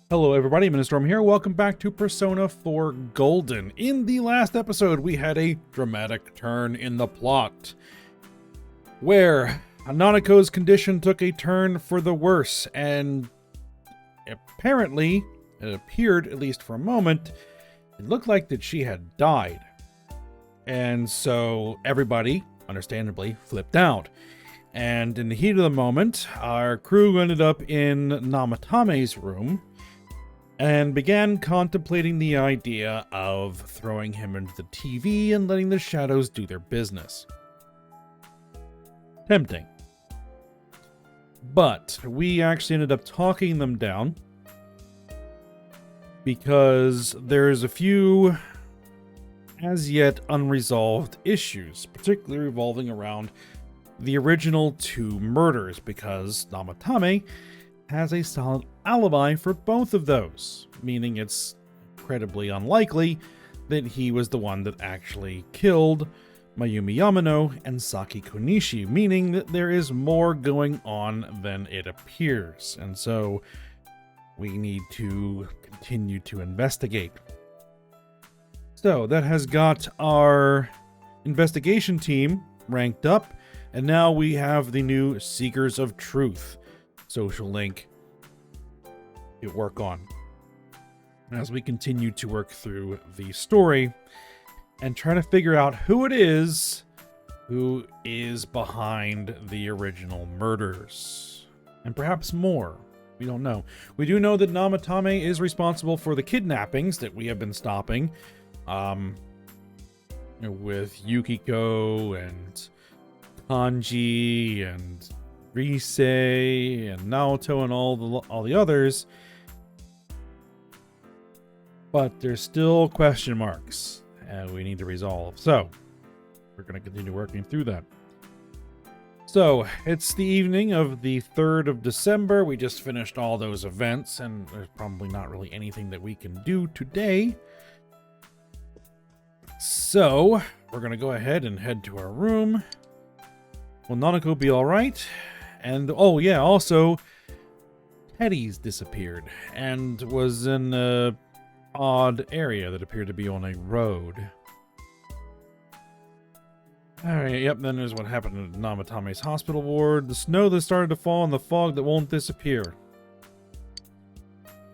Hello everybody, Ministorm here. Welcome back to Persona 4 Golden. In the last episode, we had a dramatic turn in the plot, where Nanako's condition took a turn for the worse, and apparently, it appeared, at least for a moment, it looked like that she had died. And so everybody, understandably, flipped out. And in the heat of the moment, our crew ended up in Namatame's room, and began contemplating the idea of throwing him into the TV and letting the shadows do their business. Tempting. But we actually ended up talking them down because there's a few as yet unresolved issues, particularly revolving around the original two murders, because Namatame has a solid alibi for both of those, meaning it's incredibly unlikely that he was the one that actually killed Mayumi Yamano and Saki Konishi, meaning that there is more going on than it appears, and so we need to continue to investigate. So that has got our investigation team ranked up, and now we have the new Seekers of Truth social link to work on as we continue to work through the story and try to figure out who it is who is behind the original murders, and perhaps more. We don't know. We do know that Namatame is responsible for the kidnappings that we have been stopping, with Yukiko and Kanji and Rise and Naoto and all the others, but there's still question marks and we need to resolve. So we're going to continue working through that. So it's the evening of the 3rd of December. We just finished all those events, and there's probably not really anything that we can do today. So we're going to go ahead and head to our room. Will Nanako be all right? And, oh yeah, also, Teddy's disappeared and was in an odd area that appeared to be on a road. Alright, yep, then there's what happened at Namatame's hospital ward. The snow that started to fall and the fog that won't disappear.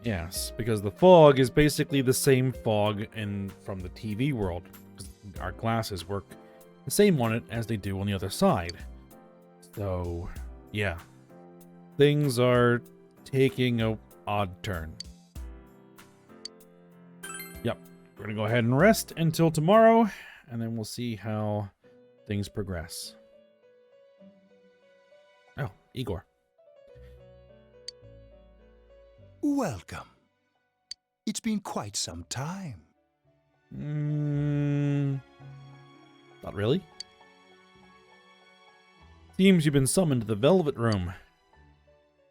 Yes, because the fog is basically the same fog from the TV world. Our glasses work the same on it as they do on the other side. So, yeah, things are taking a odd turn. Yep, we're gonna go ahead and rest until tomorrow, and then we'll see how things progress. Oh, Igor. Welcome. It's been quite some time. Not really. Seems you've been summoned to the Velvet Room.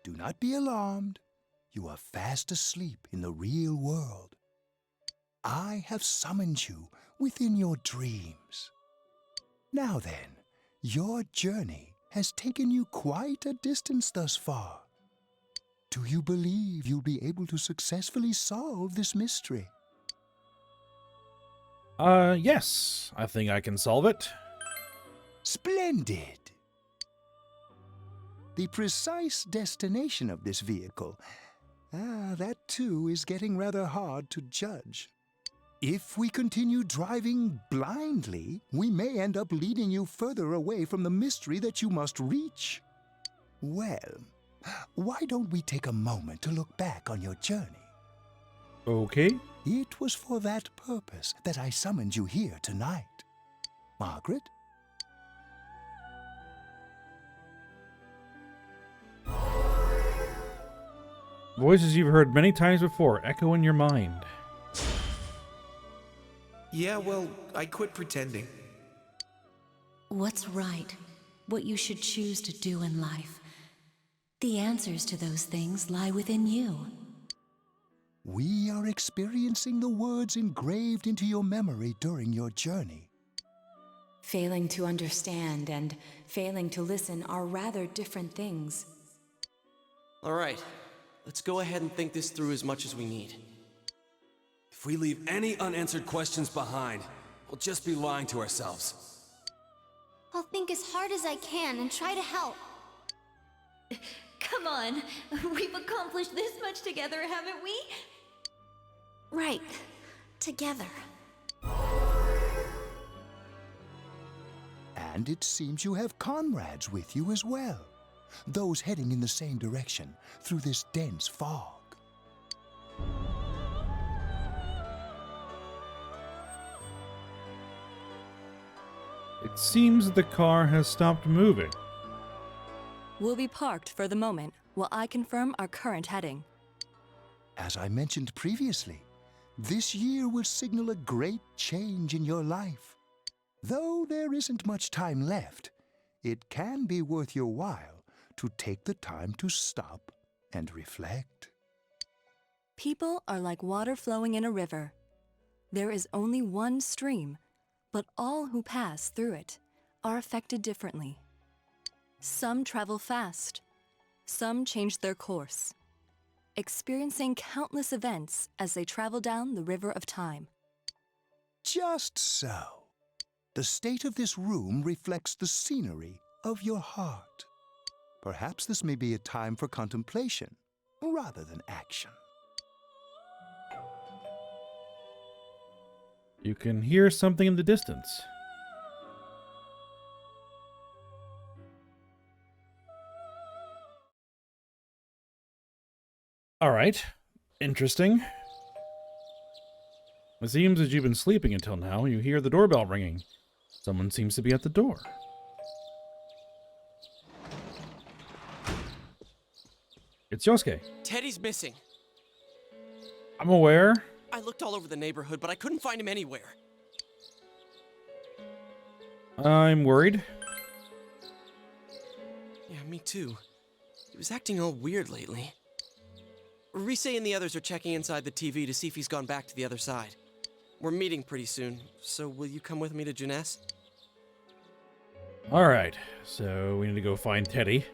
Do not be alarmed. You are fast asleep in the real world. I have summoned you within your dreams. Now then, your journey has taken you quite a distance thus far. Do you believe you'll be able to successfully solve this mystery? Yes. I think I can solve it. Splendid! The precise destination of this vehicle, that too is getting rather hard to judge. If we continue driving blindly, we may end up leading you further away from the mystery that you must reach. Well, why don't we take a moment to look back on your journey? Okay. It was for that purpose that I summoned you here tonight. Margaret? Voices you've heard many times before echo in your mind. Yeah, well, I quit pretending. What's right? What you should choose to do in life? The answers to those things lie within you. We are experiencing the words engraved into your memory during your journey. Failing to understand and failing to listen are rather different things. All right, Let's go ahead and think this through as much as we need. If we leave any unanswered questions behind, we'll just be lying to ourselves. I'll think as hard as I can and try to help. Come on, we've accomplished this much together, haven't we? Right. Together. And it seems you have comrades with you as well. Those heading in the same direction through this dense fog. It seems the car has stopped moving. We'll be parked for the moment while I confirm our current heading. As I mentioned previously, this year will signal a great change in your life. Though there isn't much time left, it can be worth your while to take the time to stop and reflect. People are like water flowing in a river. There is only one stream, but all who pass through it are affected differently. Some travel fast, some change their course, experiencing countless events as they travel down the river of time. Just so. The state of this room reflects the scenery of your heart. Perhaps this may be a time for contemplation rather than action. You can hear something in the distance. All right. Interesting. It seems as you've been sleeping until now, you hear the doorbell ringing. Someone seems to be at the door. It's Yosuke. Teddy's missing. I'm aware. I looked all over the neighborhood, but I couldn't find him anywhere. I'm worried. Yeah, me too. He was acting all weird lately. Rise and the others are checking inside the TV to see if he's gone back to the other side. We're meeting pretty soon, so will you come with me to Jeunesse? All right, so we need to go find Teddy.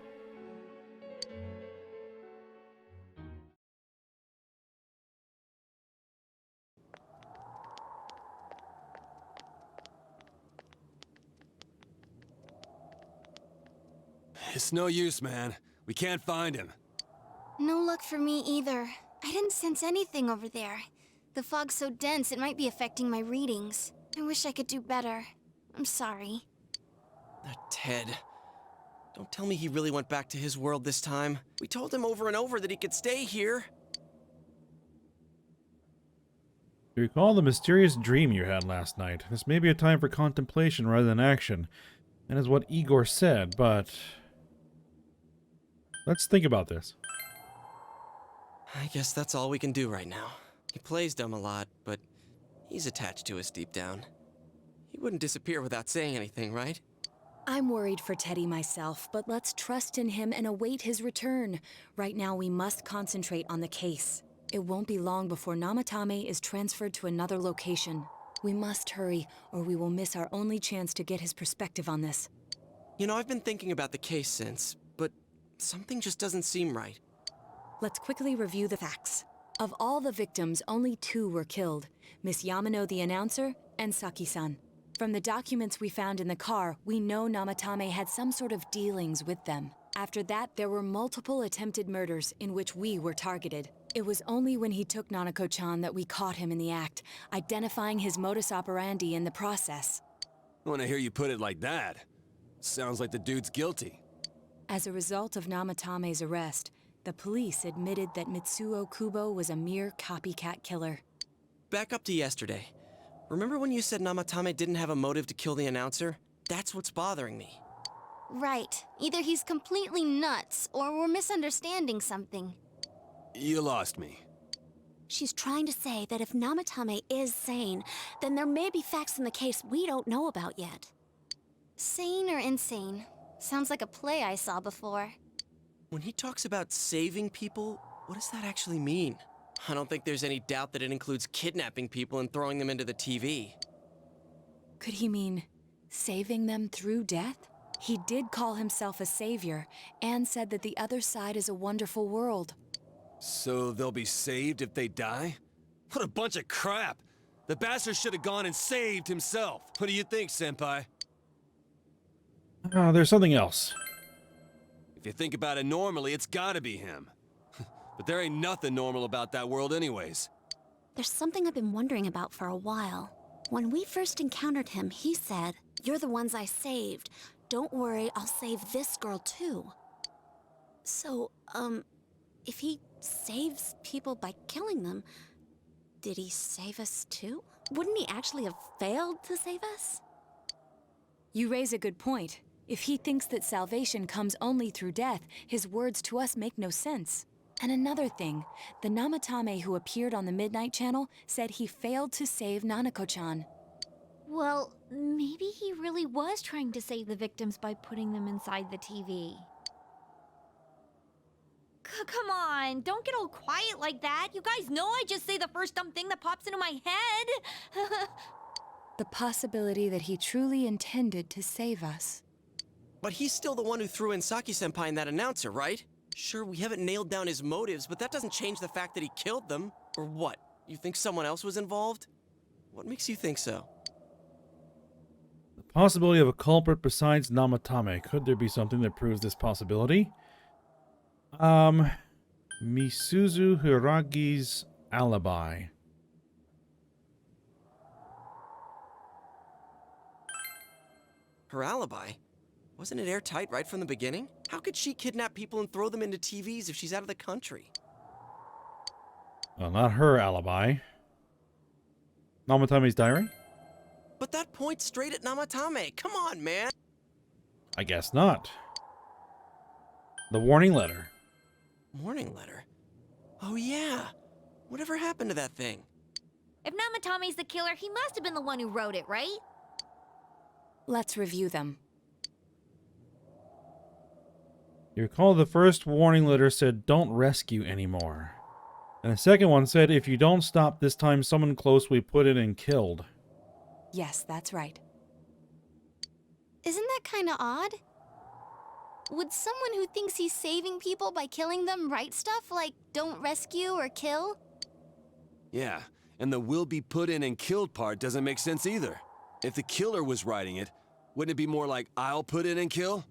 It's no use, man. We can't find him. No luck for me either. I didn't sense anything over there. The fog's so dense it might be affecting my readings. I wish I could do better. I'm sorry. That Ted. Don't tell me he really went back to his world this time. We told him over and over that he could stay here. You recall the mysterious dream you had last night. This may be a time for contemplation rather than action. That is what Igor said, but let's think about this. I guess that's all we can do right now. He plays dumb a lot, but he's attached to us deep down. He wouldn't disappear without saying anything, right? I'm worried for Teddy myself, but let's trust in him and await his return. Right now, we must concentrate on the case. It won't be long before Namatame is transferred to another location. We must hurry, or we will miss our only chance to get his perspective on this. You know, I've been thinking about the case since, but something just doesn't seem right. Let's quickly review the facts. Of all the victims, only 2 were killed, Miss Yamano the announcer and Saki-san. From the documents we found in the car, we know Namatame had some sort of dealings with them. After that, there were multiple attempted murders in which we were targeted. It was only when he took Nanako-chan that we caught him in the act, identifying his modus operandi in the process. When I hear you put it like that, sounds like the dude's guilty. As a result of Namatame's arrest, the police admitted that Mitsuo Kubo was a mere copycat killer. Back up to yesterday. Remember when you said Namatame didn't have a motive to kill the announcer? That's what's bothering me. Right. Either he's completely nuts, or we're misunderstanding something. You lost me. She's trying to say that if Namatame is sane, then there may be facts in the case we don't know about yet. Sane or insane? Sounds like a play I saw before. When he talks about saving people, what does that actually mean? I don't think there's any doubt that it includes kidnapping people and throwing them into the TV. Could he mean saving them through death? He did call himself a savior and said that the other side is a wonderful world. So they'll be saved if they die? What a bunch of crap! The bastard should have gone and saved himself. What do you think, Senpai? There's something else. If you think about it normally, it's gotta be him. But there ain't nothing normal about that world anyways. There's something I've been wondering about for a while. When we first encountered him, he said, "You're the ones I saved. Don't worry, I'll save this girl too." So, if he saves people by killing them, did he save us too? Wouldn't he actually have failed to save us? You raise a good point. If he thinks that salvation comes only through death, his words to us make no sense. And another thing, the Namatame who appeared on the Midnight Channel said he failed to save Nanako-chan. Well, maybe he really was trying to save the victims by putting them inside the TV. Come on, don't get all quiet like that. You guys know I just say the first dumb thing that pops into my head. The possibility that he truly intended to save us. But he's still the one who threw in Saki-senpai and that announcer, right? Sure, we haven't nailed down his motives, but that doesn't change the fact that he killed them. Or what? You think someone else was involved? What makes you think so? The possibility of a culprit besides Namatame. Could there be something that proves this possibility? Misuzu Hiragi's alibi. Her alibi? Wasn't it airtight right from the beginning? How could she kidnap people and throw them into TVs if she's out of the country? Well, not her alibi. Namatame's diary? But that points straight at Namatame. Come on, man. I guess not. The warning letter. Warning letter? Oh, yeah. Whatever happened to that thing? If Namatame's the killer, he must have been the one who wrote it, right? Let's review them. You recall the first warning letter said, "Don't rescue anymore." And the second one said, "If you don't stop this time, someone close will be put in and killed." Yes, that's right. Isn't that kind of odd? Would someone who thinks he's saving people by killing them write stuff like, "Don't rescue or kill"? Yeah, and the "will be put in and killed" part doesn't make sense either. If the killer was writing it, wouldn't it be more like, "I'll put in and kill"?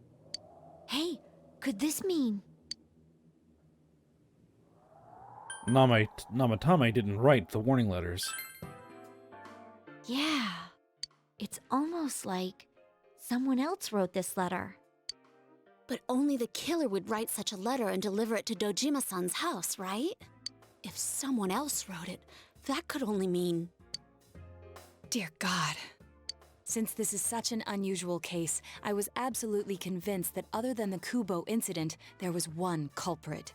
Hey, could this mean... Namatame didn't write the warning letters. Yeah, it's almost like someone else wrote this letter. But only the killer would write such a letter and deliver it to Dojima-san's house, right? If someone else wrote it, that could only mean... Dear God. Since this is such an unusual case, I was absolutely convinced that other than the Kubo incident, there was one culprit.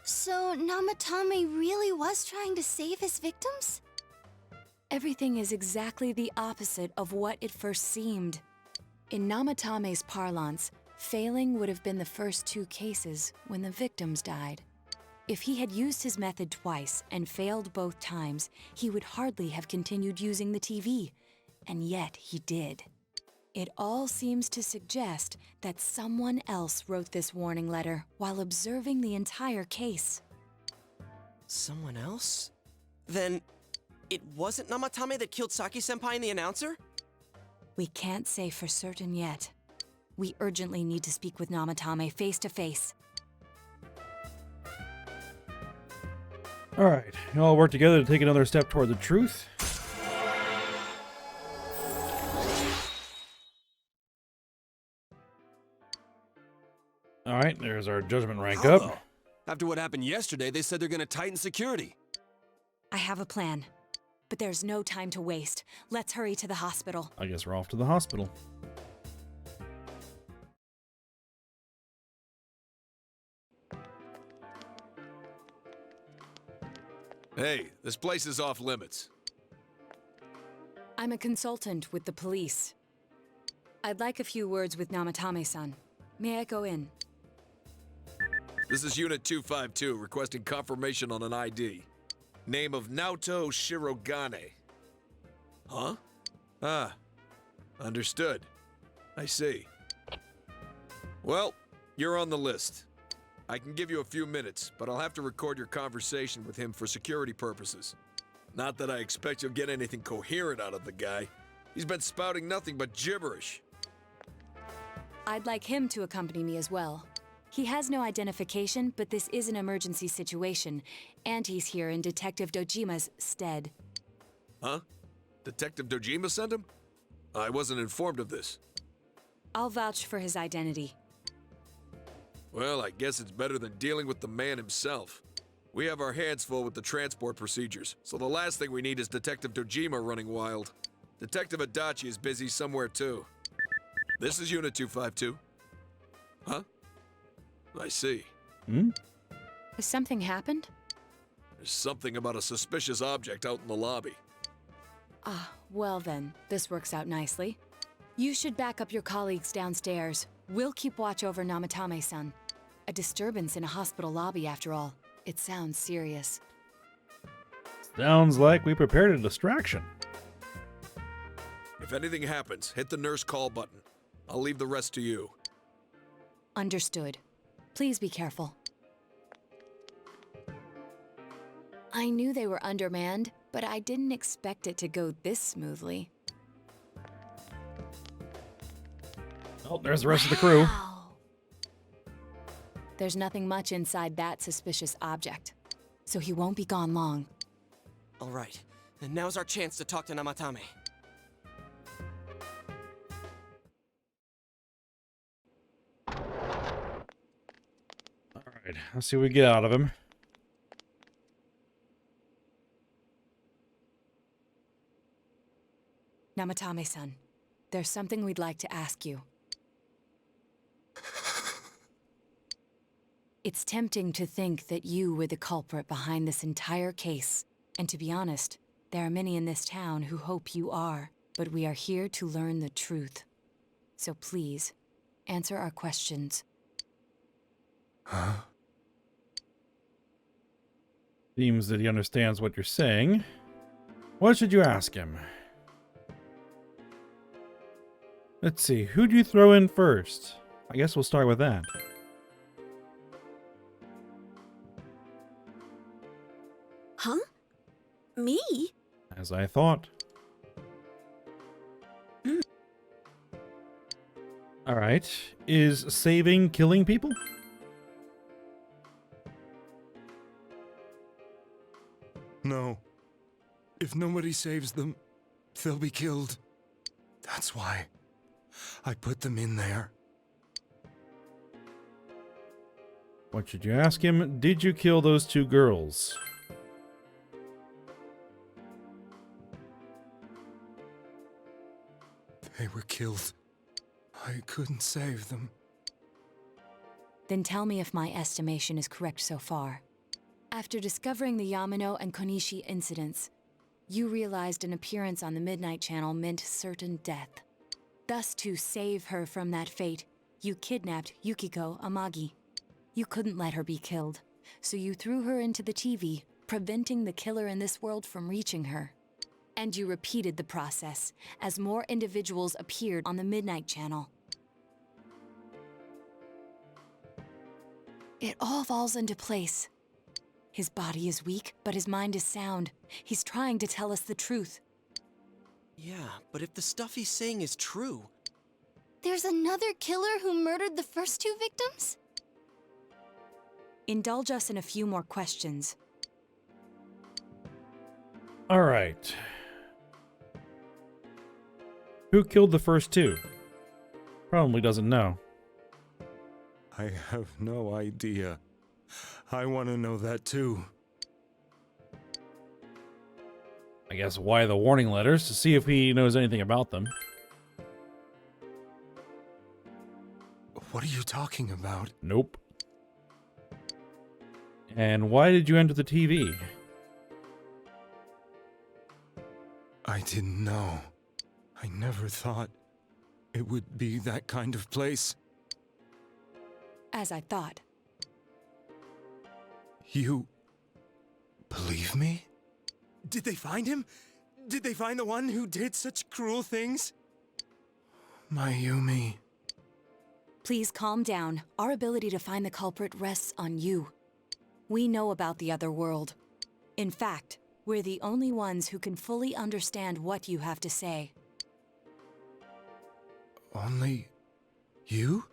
So Namatame really was trying to save his victims? Everything is exactly the opposite of what it first seemed. In Namatame's parlance, failing would have been the first two cases when the victims died. If he had used his method twice and failed both times, he would hardly have continued using the TV. And yet he did. It all seems to suggest that someone else wrote this warning letter while observing the entire case. Someone else? Then, it wasn't Namatame that killed Saki-senpai and the announcer? We can't say for certain yet. We urgently need to speak with Namatame face to face. Alright, you all work together to take another step toward the truth. Alright, there's our judgment rank How up. though? After what happened yesterday, they said they're gonna tighten security. I have a plan, but there's no time to waste. Let's hurry to the hospital. I guess we're off to the hospital. Hey, this place is off limits. I'm a consultant with the police. I'd like a few words with Namatame-san. May I go in? This is Unit 252, requesting confirmation on an ID. Name of Naoto Shirogane. Huh? Ah. Understood. I see. Well, you're on the list. I can give you a few minutes, but I'll have to record your conversation with him for security purposes. Not that I expect you'll get anything coherent out of the guy. He's been spouting nothing but gibberish. I'd like him to accompany me as well. He has no identification, but this is an emergency situation, and he's here in Detective Dojima's stead. Huh? Detective Dojima sent him? I wasn't informed of this. I'll vouch for his identity. Well, I guess it's better than dealing with the man himself. We have our hands full with the transport procedures, so the last thing we need is Detective Dojima running wild. Detective Adachi is busy somewhere too. This is Unit 252. Huh? I see. Has something happened? There's something about a suspicious object out in the lobby. Ah, well then, this works out nicely. You should back up your colleagues downstairs. We'll keep watch over Namatame-san. A disturbance in a hospital lobby, after all. It sounds serious. Sounds like we prepared a distraction. If anything happens, hit the nurse call button. I'll leave the rest to you. Understood. Please be careful. I knew they were undermanned, but I didn't expect it to go this smoothly. Oh, there's the rest of the crew. Wow. There's nothing much inside that suspicious object, so he won't be gone long. All right, and now's our chance to talk to Namatame. Alright, let's see what we get out of him. Namatame-san, there's something we'd like to ask you. It's tempting to think that you were the culprit behind this entire case. And to be honest, there are many in this town who hope you are. But we are here to learn the truth. So please, answer our questions. Huh? Seems that he understands what you're saying. What should you ask him? Let's see, who'd you throw in first? I guess we'll start with that. Huh? Me? As I thought. Alright, is saving killing people? No. If nobody saves them, they'll be killed. That's why I put them in there. What should you ask him? Did you kill those two girls? They were killed. I couldn't save them. Then tell me if my estimation is correct so far. After discovering the Yamano and Konishi incidents, you realized an appearance on the Midnight Channel meant certain death. Thus, to save her from that fate, you kidnapped Yukiko Amagi. You couldn't let her be killed, so you threw her into the TV, preventing the killer in this world from reaching her. And you repeated the process as more individuals appeared on the Midnight Channel. It all falls into place. His body is weak, but his mind is sound. He's trying to tell us the truth. Yeah, but if the stuff he's saying is true... There's another killer who murdered the first two victims? Indulge us in a few more questions. Alright. Who killed the first two? Probably doesn't know. I have no idea. I want to know that too. I guess why the warning letters? To see if he knows anything about them. What are you talking about? Nope. And why did you enter the TV? I didn't know. I never thought it would be that kind of place. As I thought. You believe me? Did they find him? Did they find the one who did such cruel things? Mayumi. Please calm down. Our ability to find the culprit rests on you. We know about the other world. In fact, we're the only ones who can fully understand what you have to say. Only you?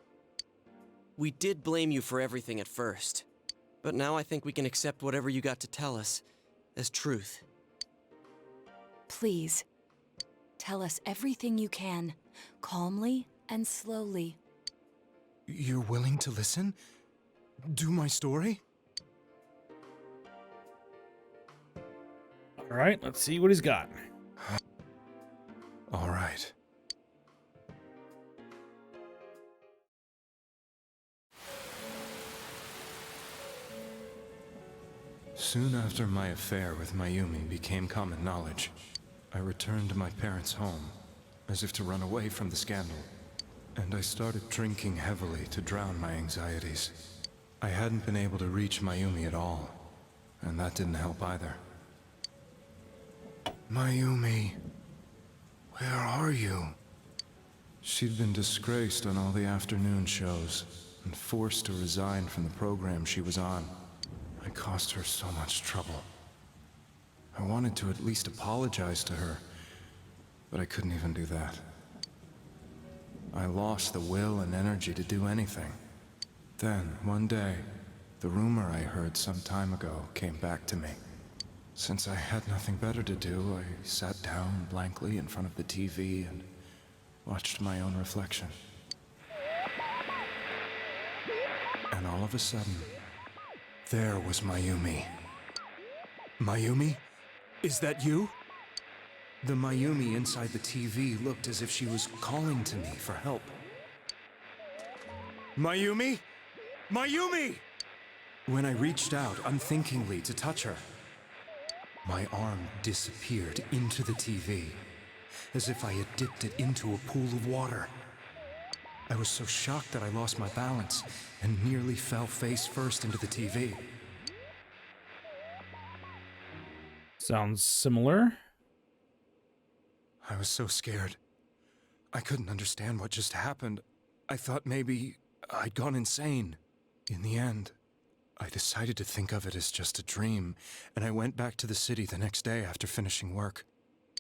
We did blame you for everything at first, but now I think we can accept whatever you got to tell us as truth. Please, tell us everything you can, calmly and slowly. You're willing to listen? Do my story? All right, let's see what he's got. All right. Soon after my affair with Mayumi became common knowledge, I returned to my parents' home, as if to run away from the scandal. And I started drinking heavily to drown my anxieties. I hadn't been able to reach Mayumi at all, and that didn't help either. Mayumi, where are you? She'd been disgraced on all the afternoon shows, and forced to resign from the program she was on. I caused her so much trouble. I wanted to at least apologize to her, but I couldn't even do that. I lost the will and energy to do anything. Then, one day, the rumor I heard some time ago came back to me. Since I had nothing better to do, I sat down blankly in front of the TV and watched my own reflection. And all of a sudden, there was Mayumi. Mayumi? Is that you? The Mayumi inside the TV looked as if she was calling to me for help. Mayumi? Mayumi! When I reached out unthinkingly to touch her, my arm disappeared into the TV, as if I had dipped it into a pool of water. I was so shocked that I lost my balance and nearly fell face first into the TV. Sounds similar. I was so scared. I couldn't understand what just happened. I thought maybe I'd gone insane. In the end, I decided to think of it as just a dream, and I went back to the city the next day after finishing work.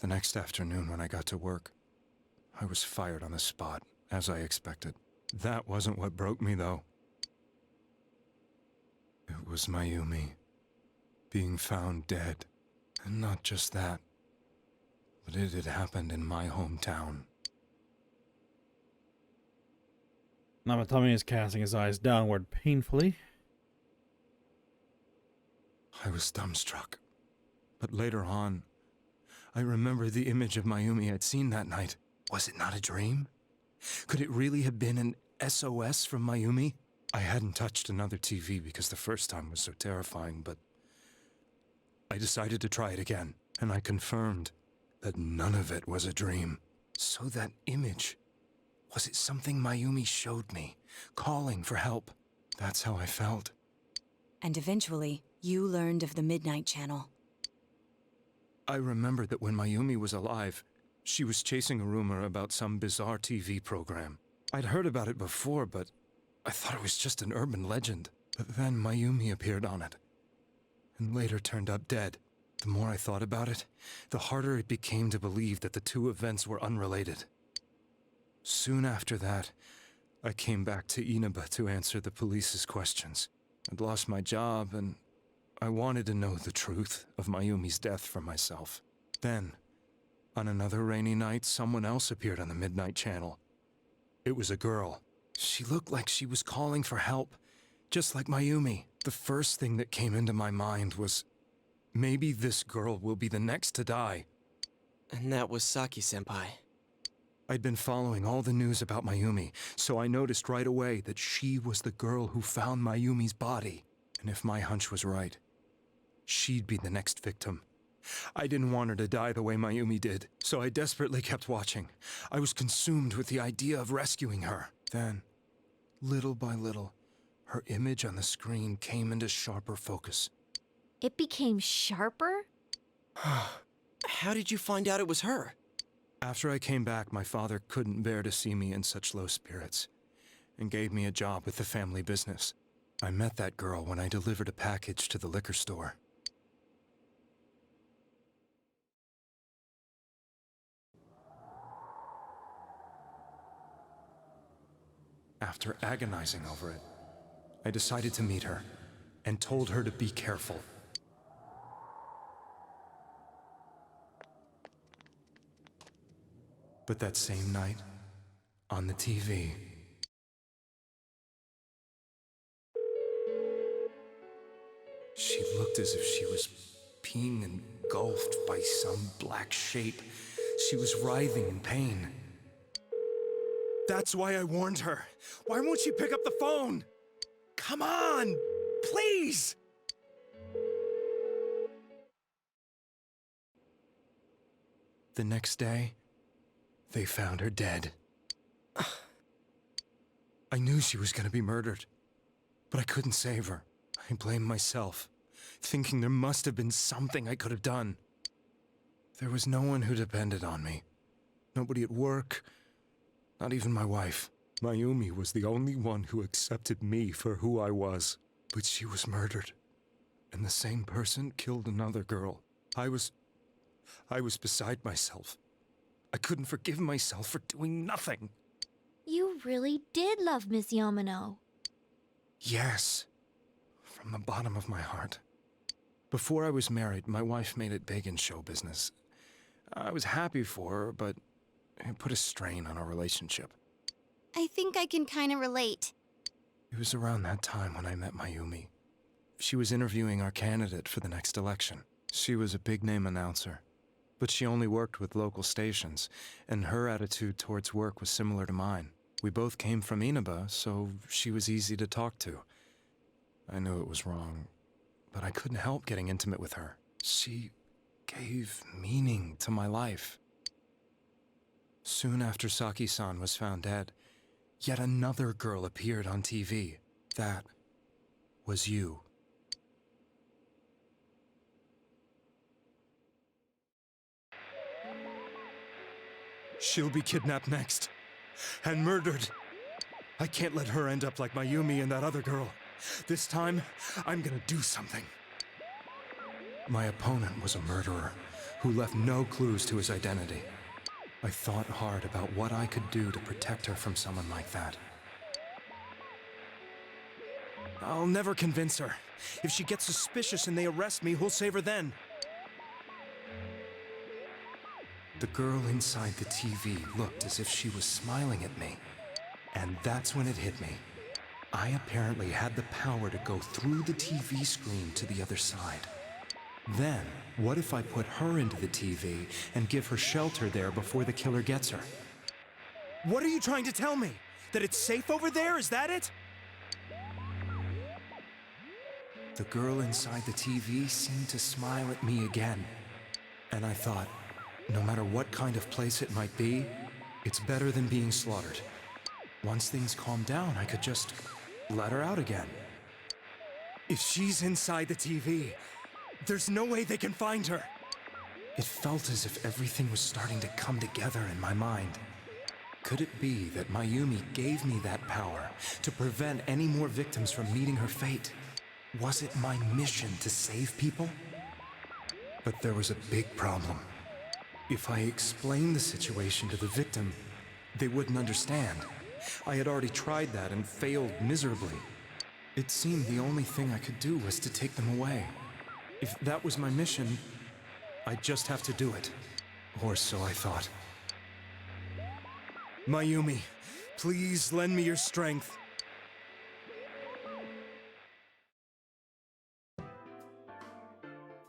The next afternoon when I got to work, I was fired on the spot, as I expected. That wasn't what broke me, though. It was Mayumi being found dead. And not just that, but it had happened in my hometown. Namatame is casting his eyes downward painfully. I was dumbstruck. But later on, I remembered the image of Mayumi I'd seen that night. Was it not a dream? Could it really have been an SOS from Mayumi? I hadn't touched another TV because the first time was so terrifying, but I decided to try it again, and I confirmed that none of it was a dream. So that image, was it something Mayumi showed me, calling for help? That's how I felt. And eventually, you learned of the Midnight Channel. I remembered that when Mayumi was alive, she was chasing a rumor about some bizarre TV program. I'd heard about it before, but I thought it was just an urban legend. But then Mayumi appeared on it, and later turned up dead. The more I thought about it, the harder it became to believe that the two events were unrelated. Soon after that, I came back to Inaba to answer the police's questions. I'd lost my job, and I wanted to know the truth of Mayumi's death for myself. Then, on another rainy night, someone else appeared on the Midnight Channel. It was a girl. She looked like she was calling for help, just like Mayumi. The first thing that came into my mind was, maybe this girl will be the next to die. And that was Saki-senpai. I'd been following all the news about Mayumi, so I noticed right away that she was the girl who found Mayumi's body. And if my hunch was right, she'd be the next victim. I didn't want her to die the way Mayumi did, so I desperately kept watching. I was consumed with the idea of rescuing her. Then, little by little, her image on the screen came into sharper focus. It became sharper? How did you find out it was her? After I came back, my father couldn't bear to see me in such low spirits. and gave me a job with the family business. I met that girl when I delivered a package to the liquor store. After agonizing over it, I decided to meet her and told her to be careful. But that same night, on the TV, she looked as if she was being engulfed by some black shape. She was writhing in pain. That's why I warned her. Why won't she pick up the phone? Come on, please! The next day, they found her dead. I knew she was gonna be murdered, but I couldn't save her. I blamed myself, thinking there must have been something I could have done. There was no one who depended on me. Nobody at work, not even my wife. Mayumi was the only one who accepted me for who I was. But she was murdered, and the same person killed another girl. I was beside myself. I couldn't forgive myself for doing nothing. You really did love Miss Yamano. Yes, from the bottom of my heart. Before I was married, my wife made it big in show business. I was happy for her, but it put a strain on our relationship. I think I can kind of relate. It was around that time when I met Mayumi. She was interviewing our candidate for the next election. She was a big-name announcer, but she only worked with local stations, and her attitude towards work was similar to mine. We both came from Inaba, so she was easy to talk to. I knew it was wrong, but I couldn't help getting intimate with her. She gave meaning to my life. Soon after Saki-san was found dead, yet another girl appeared on TV. That was you. She'll be kidnapped next, and murdered. I can't let her end up like Mayumi and that other girl. This time, I'm gonna do something. My opponent was a murderer who left no clues to his identity. I thought hard about what I could do to protect her from someone like that. I'll never convince her. If she gets suspicious and they arrest me, who'll save her then? The girl inside the TV looked as if she was smiling at me. And that's when it hit me. I apparently had the power to go through the TV screen to the other side. Then, what if I put her into the TV and give her shelter there before the killer gets her? What are you trying to tell me? That it's safe over there? Is that it? The girl inside the TV seemed to smile at me again. And I thought, no matter what kind of place it might be, it's better than being slaughtered. Once things calmed down, I could just let her out again. If she's inside the TV, there's no way they can find her. It felt as if everything was starting to come together in my mind. Could it be that Mayumi gave me that power to prevent any more victims from meeting her fate? Was it my mission to save people? But there was a big problem. If I explained the situation to the victim, they wouldn't understand. I had already tried that and failed miserably. It seemed the only thing I could do was to take them away. If that was my mission, I'd just have to do it. Or so I thought. Mayumi, please lend me your strength.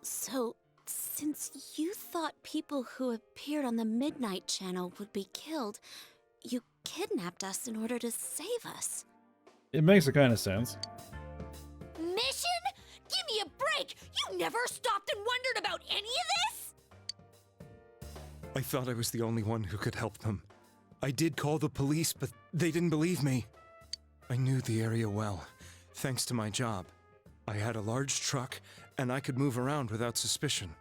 So, since you thought people who appeared on the Midnight Channel would be killed, you kidnapped us in order to save us. It makes a kind of sense. Mission? Give me a break! You never stopped and wondered about any of this? I thought I was the only one who could help them. I did call the police, but they didn't believe me. I knew the area well, thanks to my job. I had a large truck, and I could move around without suspicion.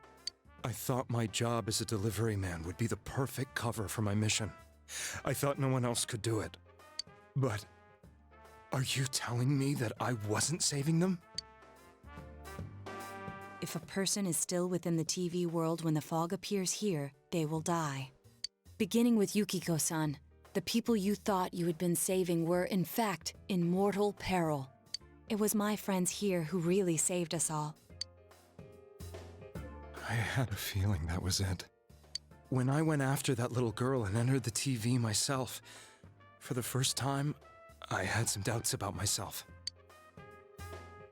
I thought my job as a delivery man would be the perfect cover for my mission. I thought no one else could do it. But Are you telling me that I wasn't saving them? If a person is still within the TV world when the fog appears here, they will die. Beginning with Yukiko-san, the people you thought you had been saving were, in fact, in mortal peril. It was my friends here who really saved us all. I had a feeling that was it. When I went after that little girl and entered the TV myself, for the first time, I had some doubts about myself.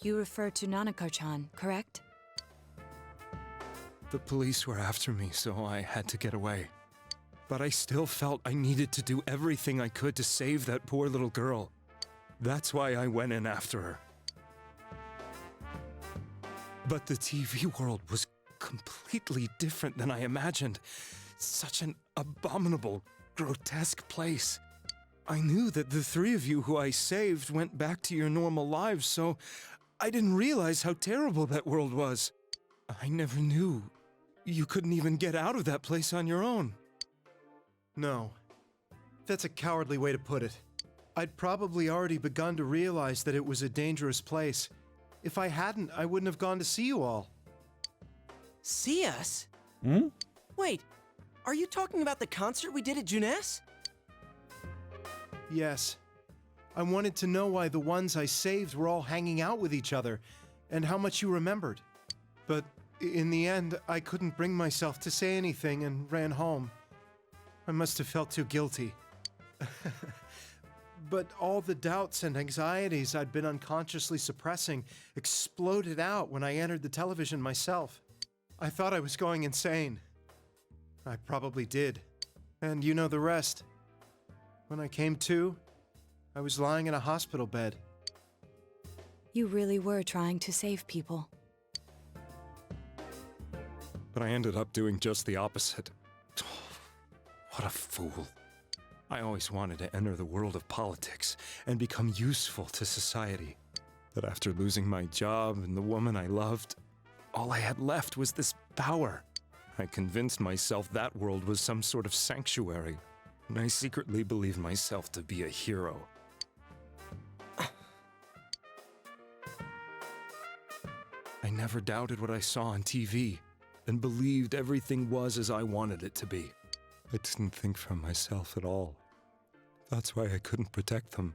You refer to Nanako-chan, correct? The police were after me, so I had to get away. But I still felt I needed to do everything I could to save that poor little girl. That's why I went in after her. But the TV world was completely different than I imagined. Such an abominable, grotesque place. I knew that the three of you who I saved went back to your normal lives, so I didn't realize how terrible that world was. I never knew you couldn't even get out of that place on your own. No. That's a cowardly way to put it. I'd probably already begun to realize that it was a dangerous place. If I hadn't, I wouldn't have gone to see you all. See us? Hmm? Wait, are you talking about the concert we did at Junes? Yes. I wanted to know why the ones I saved were all hanging out with each other, and how much you remembered. But in the end, I couldn't bring myself to say anything and ran home. I must have felt too guilty. But all the doubts and anxieties I'd been unconsciously suppressing exploded out when I entered the television myself. I thought I was going insane. I probably did. And you know the rest. When I came to, I was lying in a hospital bed. You really were trying to save people. But I ended up doing just the opposite. What a fool. I always wanted to enter the world of politics and become useful to society. But after losing my job and the woman I loved, all I had left was this power. I convinced myself that world was some sort of sanctuary, and I secretly believed myself to be a hero. I never doubted what I saw on TV, and believed everything was as I wanted it to be. I didn't think for myself at all. That's why I couldn't protect them.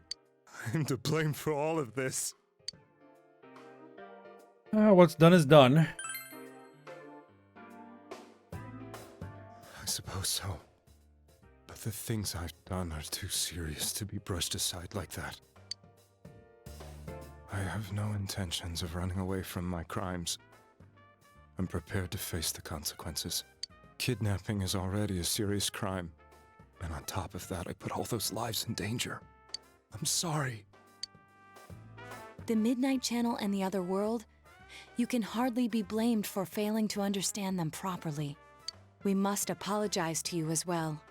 I'm to blame for all of this. What's done is done. I suppose so. But the things I've done are too serious to be brushed aside like that. I have no intentions of running away from my crimes. I'm prepared to face the consequences. Kidnapping is already a serious crime. And on top of that, I put all those lives in danger. I'm sorry. The Midnight Channel and the other world, you can hardly be blamed for failing to understand them properly. We must apologize to you as well.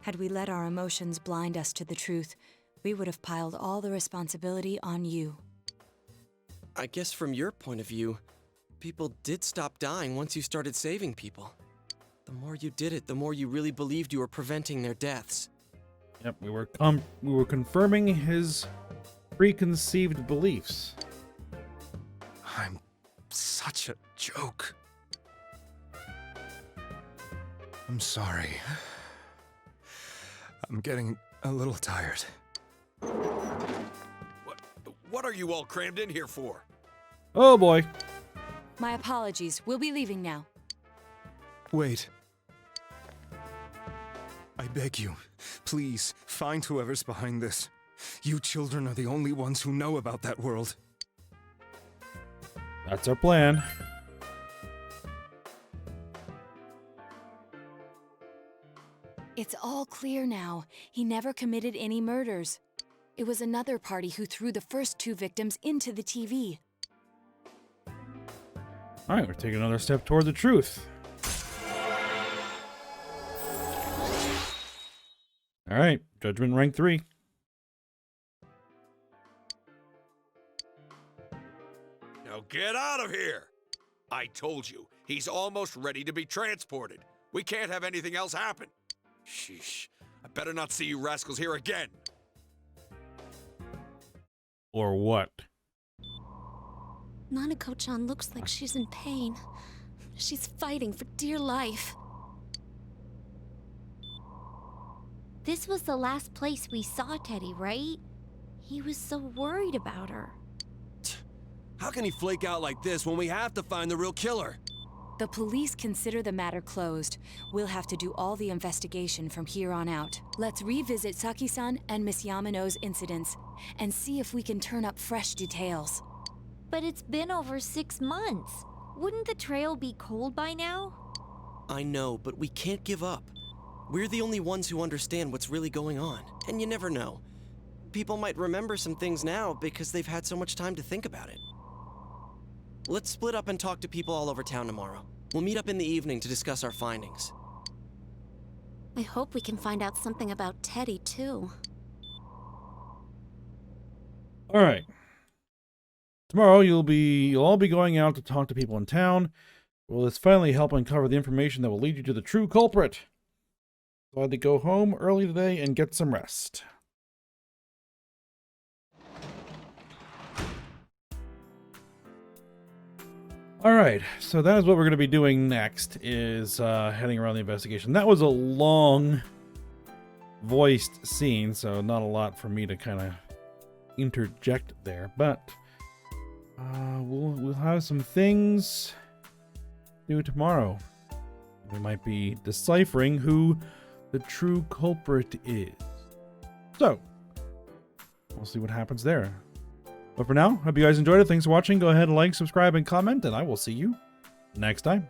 Had we let our emotions blind us to the truth, we would have piled all the responsibility on you. I guess from your point of view, people did stop dying once you started saving people. The more you did it, the more you really believed you were preventing their deaths. Yep, we were confirming his preconceived beliefs. I'm such a joke. I'm sorry. I'm getting a little tired. What are you all crammed in here for? Oh boy. My apologies. We'll be leaving now. Wait. I beg you, please, find whoever's behind this. You children are the only ones who know about that world. That's our plan. It's all clear now. He never committed any murders. It was another party who threw the first two victims into the TV. Alright, we're taking another step toward the truth. Alright, Judgment rank 3. Now get out of here! I told you, he's almost ready to be transported. We can't have anything else happen. Sheesh, I better not see you rascals here again. Or what? Nanako-chan looks like she's in pain. She's fighting for dear life. This was the last place we saw Teddy, right? He was so worried about her. How can he flake out like this when we have to find the real killer? The police consider the matter closed. We'll have to do all the investigation from here on out. Let's revisit Saki-san and Miss Yamano's incidents and see if we can turn up fresh details. But it's been over 6 months. Wouldn't the trail be cold by now? I know, but we can't give up. We're the only ones who understand what's really going on, and you never know. People might remember some things now because they've had so much time to think about it. Let's split up and talk to people all over town tomorrow. We'll meet up in the evening to discuss our findings. I hope we can find out something about Teddy, too. All right. Tomorrow you'll all be going out to talk to people in town. Will this finally help uncover the information that will lead you to the true culprit? So I had to go home early today and get some rest. All right, so that is what we're going to be doing next, is heading around the investigation. That was a long voiced scene, so not a lot for me to kind of interject there, but we'll have some things to do tomorrow. We might be deciphering who the true culprit is. So, we'll see what happens there. But for now, hope you guys enjoyed it. Thanks for watching. Go ahead and like, subscribe, and comment, and I will see you next time.